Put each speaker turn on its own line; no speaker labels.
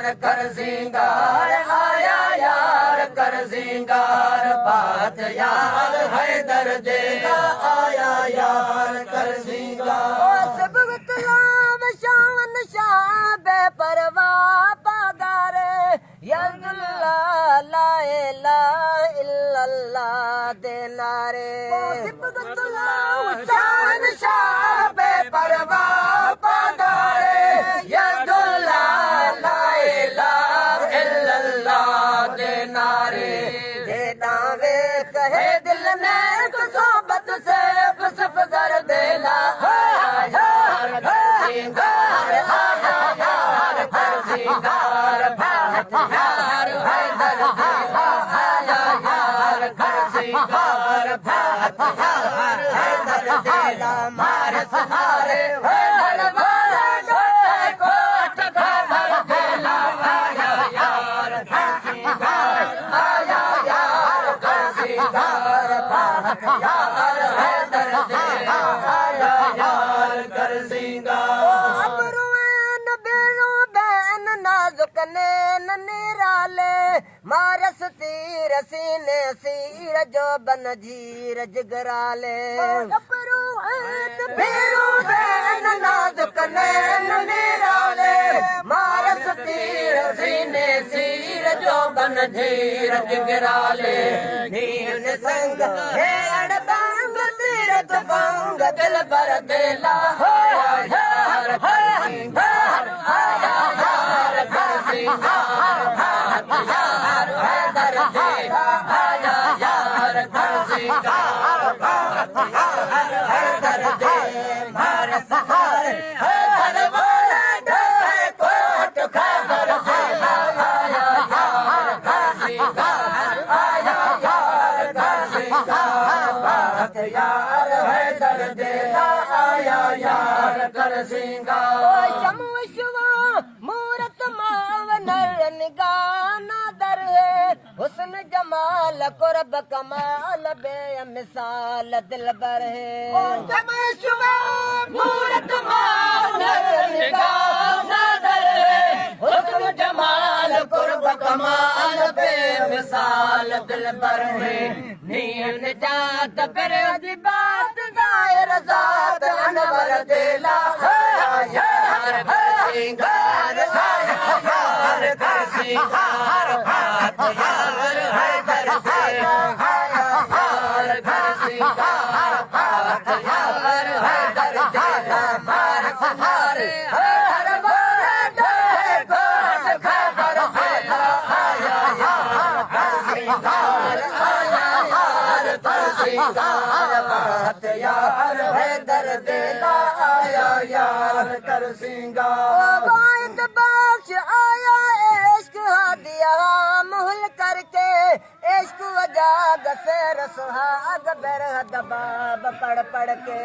यार कर सिंगार, आया यार कर सिंगार, बात यार है दर्दे का, आया यार कर सिंगार।
सबगतलाम शान शाह बेपरवाह पगारे, यल्लाह ला इलाहा इल्लल्लाह दे नारे। सबगतलाम शान शाह बेपरवाह पगारे,
यल्लाह ला इलाहा इल्लल्लाह दे नारे।
जे दावे कहे दिल ने सोबत से फसफ कर देला,
यार कर सिंगार, आया यार कर सिंगार, बात यार है दर्दे का, आया यार कर सिंगार, बात यार है दर्दे का। मारे सहारे है दरबार छोटे कोट खबर देला, आया यार कर सिंगार, आया यार कर सिंगार, बात यार है दर्दे का, आया यार कर सिंगार।
अबरुएन बेरो बैन नाजुक नैन निराले, मारस तीर सीने सीर जो बन जीर जिगराले। अबरुएन बेरो बैन नाजुक नैन निराले,
मारस तीर सीने सीर जो बन धीर जिगराले। नीन संग है अड़बंग तीर तुफंग दिल पर देला, आया यार कर सिंगार, आया यार कर सिंगार, बात यार है दर्दे का, आया यार कर सिंगार, बात यार है दर्दे। मारे सहारे है दरबार ढोए कोट खबर देला, आया यार कर सिंगार, आया यार कर सिंगार, बात यार है दर्दे का, आया यार कर सिंगार।
शमवशवा मूरत माव नर निगाना दर है, हुस्न जमाल कुर्ब कमाल बे मिसाल दिल बर है।
शमवशवा मूरत माव नर निगाना दर है, हुस्न जमाल कुर्ब कमाल बे मिसाल दिल बर है। नीन जात फिर बात दायर जात अनवर देला, आया यार कर सिंगार, आया यार कर सिंगार, बात यार है दर्दे, आया यार कर सिंगार, बात यार है दर्दे। मारे सहारे है दरबार ढोए कोट खबर देला, आया यार कर सिंगार, आया यार कर सिंगार, बात यार है दर्दे का, आया यार कर सिंगार।
वायद बख्श आया इश्क दिया मुहल करके, इश्क वजाग से रसुहाग बेरहद बाब पढ़ पढ़ के।